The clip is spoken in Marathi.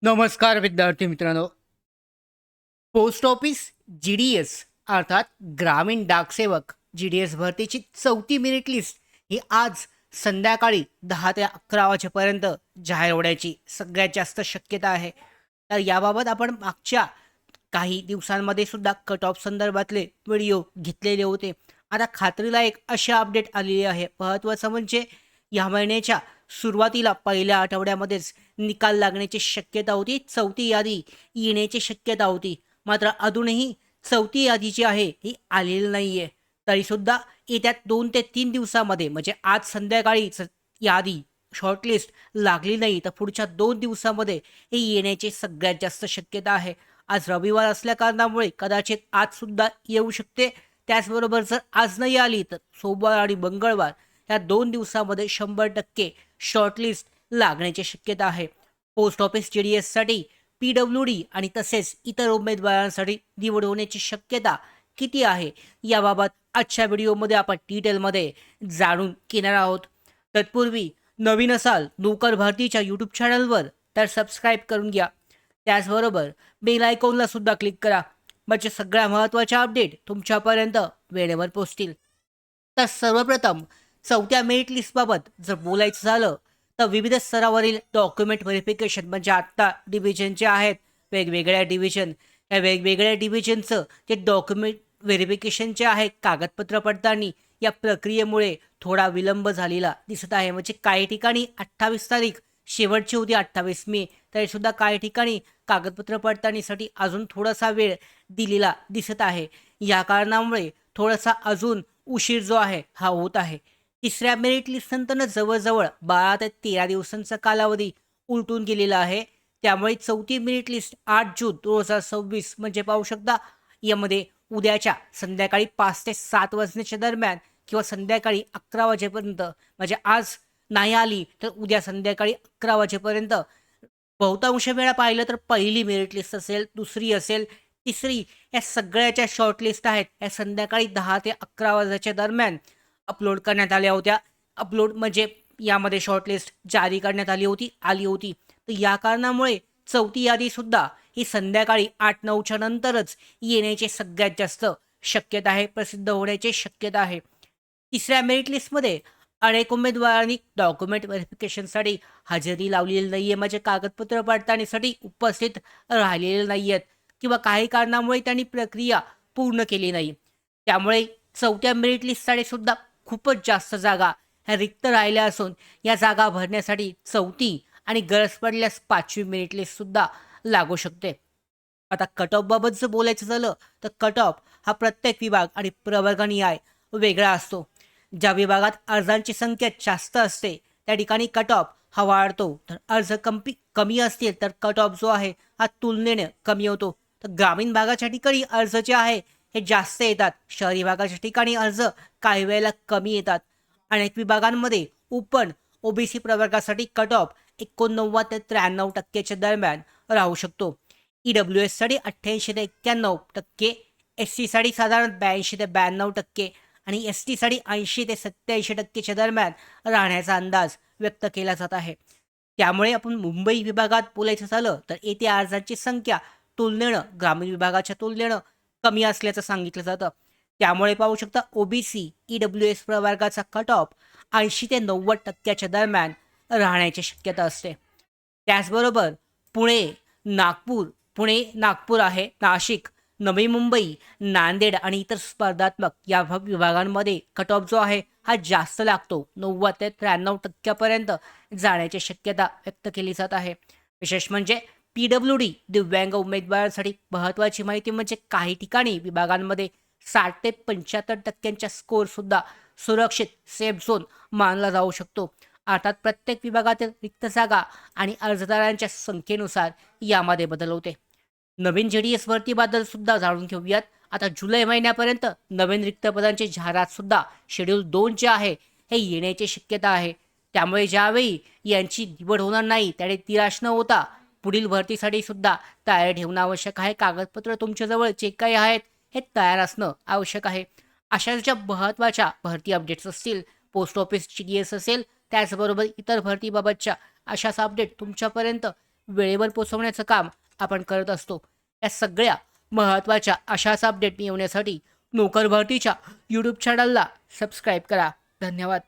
नमस्कार विद्यार्थी मित्रांनो. पोस्ट ऑफिस जी-डी-एस अर्थात ग्रामीण डाकसेवक जी-डी-एस भरतीची 4थी मेरिट लिस्ट ही आज संध्याकाळी 10 ते 11 वाजेपर्यंत जाहीर होण्याची सगळ्यात जास्त शक्यता आहे. तर याबाबत आपण मागच्या काही दिवसांमध्ये सुद्धा कट ऑफ संदर्भातले व्हिडिओ घेतलेले होते. आता खात्रीला एक अशी अपडेट आलेली आहे. महत्त्वाचं म्हणजे या महिन्याच्या सुरुवातीला पहिल्या आठवड्यामध्येच निकाल लागण्याची शक्यता होती. 4थी यादी येण्याची शक्यता होती. मात्र अजूनही 4थी यादी जी आहे ही आलेली नाही आहे. तरीसुद्धा येत्या 2 ते 3 दिवसामध्ये म्हणजे आज संध्याकाळीच यादी शॉर्टलिस्ट लागली नाही तर पुढच्या 2 दिवसामध्ये हे येण्याची सगळ्यात जास्त शक्यता आहे. आज रविवार असल्याकारणामुळे कदाचित आजसुद्धा येऊ शकते. त्याचबरोबर जर आज नाही आली तर सोमवार आणि मंगळवार या 2 दिवसामध्ये 100% शॉर्टलिस्ट लागण्याची शक्यता आहे. पोस्ट ऑफिस जी-डी-एससाठी पी-डब्ल्यू-डी आणि तसेच इतर उमेदवारांसाठी निवड होण्याची शक्यता किती आहे याबाबत आजच्या व्हिडिओमध्ये आपण डिटेलमध्ये जाणून घेणार आहोत. तत्पूर्वी नवीन असाल नोकर भारतीच्या यूट्यूब चॅनलवर तर सबस्क्राईब करून घ्या. त्याचबरोबर बेल आयकॉनला सुद्धा क्लिक करा म्हणजे सगळ्या महत्त्वाच्या अपडेट तुमच्यापर्यंत वेळेवर पोहोचतील. तर सर्वप्रथम 4थ्या मेरिट लिस्टबाबत जर बोलायचं झालं तर विविध स्तरावरील डॉक्युमेंट व्हेरिफिकेशन म्हणजे आत्ता डिव्हिजनचे आहेत वेगवेगळ्या डिव्हिजन. या वेगवेगळ्या डिव्हिजनचं जे डॉक्युमेंट व्हेरिफिकेशनचे आहे कागदपत्र पडताळणी या प्रक्रियेमुळे थोडा विलंब झालेला दिसत आहे. म्हणजे काही ठिकाणी 28 तारीख शेवटची होती 28 मे तरीसुद्धा काही ठिकाणी कागदपत्र पडताळणीसाठी अजून थोडासा वेळ दिलेला दिसत आहे. या कारणामुळे थोडासा अजून उशीर जो आहे हा होत आहे. तिसऱ्या मेरिट लिस्टनंतर जवळजवळ 12 ते 13 दिवसांचा कालावधी उलटून गेलेला आहे. त्यामुळे 4थी मेरिट लिस्ट 8 जून 2026 म्हणजे पाहू शकता यामध्ये उद्याच्या संध्याकाळी 5 ते 7 वाजण्याच्या दरम्यान किंवा संध्याकाळी 11 वाजेपर्यंत म्हणजे आज नाही आली तर उद्या संध्याकाळी 11 वाजेपर्यंत बहुतांश वेळा पाहिलं तर पहिली मेरिट लिस्ट असेल, दुसरी असेल, तिसरी या सगळ्याच्या शॉर्टलिस्ट आहेत या संध्याकाळी 10 ते 11 वाजेच्या दरम्यान अपलोड करण्यात आल्या होत्या. अपलोड म्हणजे यामध्ये शॉर्टलिस्ट जारी करण्यात आली होती. तर या कारणामुळे 4थी यादीसुद्धा ही संध्याकाळी 8-9च्या नंतरच येण्याची सगळ्यात जास्त शक्यता आहे, प्रसिद्ध होण्याची शक्यता आहे. तिसऱ्या मेरिट लिस्टमध्ये अनेक उमेदवारांनी डॉक्युमेंट व्हेरिफिकेशनसाठी हजेरी लावलेली नाही आहे म्हणजे कागदपत्र पडताळणीसाठी उपस्थित राहिलेले नाही आहेत किंवा काही कारणामुळे त्यांनी प्रक्रिया पूर्ण केली नाही. त्यामुळे 4थ्या मेरिट लिस्टसाठी सुद्धा खूपच जास्त जागा ह्या रिक्त राहिल्या असून या जागा भरण्यासाठी 4थी आणि गरज पडल्यास 5वी मेरिट लिस्टसुद्धा लागू शकते. आता कट ऑफबाबत जर बोलायचं झालं तर कट ऑफ हा प्रत्येक विभाग आणि प्रवर्गनिहाय वेगळा असतो. ज्या विभागात अर्जांची संख्या जास्त असते त्या ठिकाणी कट ऑफ हा वाढतो. तर अर्ज कमी असतील तर कट ऑफ जो आहे हा तुलनेने कमी होतो. तर ग्रामीण भागाच्या ठिकाणी अर्ज जे आहे हे जास्त येतात. शहरी भागाच्या ठिकाणी अर्ज काही वेळेला कमी येतात. अनेक विभागांमध्ये ओपन ओबीसी प्रवर्गासाठी कट ऑफ 89 ते 93% दरम्यान राहू शकतो. ईडब्ल्यू-एससाठी 88 ते 91%, एस-टीसाठी साधारण 82 ते 92% आणि एस-टीसाठी 80 ते 87% दरम्यान राहण्याचा अंदाज व्यक्त केला जात आहे. त्यामुळे आपण मुंबई विभागात बोलायचं झालं तर येथे अर्जांची संख्या तुलनेनं ग्रामीण विभागाच्या तुलनेनं कमी असल्याचं सांगितलं जातं. त्यामुळे पाहू शकता ओबीसी ईडब्ल्यू-एस प्रवर्गाचा कट ऑफ 80 ते 90% दरम्यान राहण्याची शक्यता असते. त्याचबरोबर पुणे, नागपूर नागपूर आहे, नाशिक, नवी मुंबई, नांदेड आणि इतर स्पर्धात्मक या विभागांमध्ये कट ऑफ जो आहे हा जास्त लागतो. 90 ते 93% जाण्याची शक्यता व्यक्त केली जात आहे. विशेष म्हणजे पी-डब्ल्यू-डी दिव्यांग उमेदवारांसाठी महत्त्वाची माहिती म्हणजे काही ठिकाणी विभागांमध्ये 60 ते 75% स्कोअरसुद्धा सुरक्षित सेफ झोन मानला जाऊ शकतो. अर्थात प्रत्येक विभागातील रिक्त जागा आणि अर्जदारांच्या संख्येनुसार यामध्ये बदल होते. नवीन जी-डी-एस भरतीबद्दल सुद्धा जाणून घेऊयात. आता जुलै महिन्यापर्यंत नवीन रिक्त पदांची जाहिरात सुद्धा शेड्यूल 2 जे आहे हे येण्याची शक्यता आहे. त्यामुळे ज्यावेळी यांची निवड होणार नाही त्यावेळी निराश न होता पुढील भरतीसाठी सुद्धा तयारी ठेवणं आवश्यक आहे. कागदपत्र तुमच्याजवळ जे काही आहेत हे तयार असणं आवश्यक आहे. अशा ज्या महत्त्वाच्या भरती अपडेट्स असतील, पोस्ट ऑफिस जी-डी-एस असेल, त्याचबरोबर इतर भरतीबाबतच्या अशाच अपडेट तुमच्यापर्यंत वेळेवर पोचवण्याचं काम आपण करत असतो. या सगळ्या महत्त्वाच्या अशाच अपडेट मिळवण्यासाठी नोकर भरतीच्या यूट्यूब चॅनलला सबस्क्राईब करा. धन्यवाद.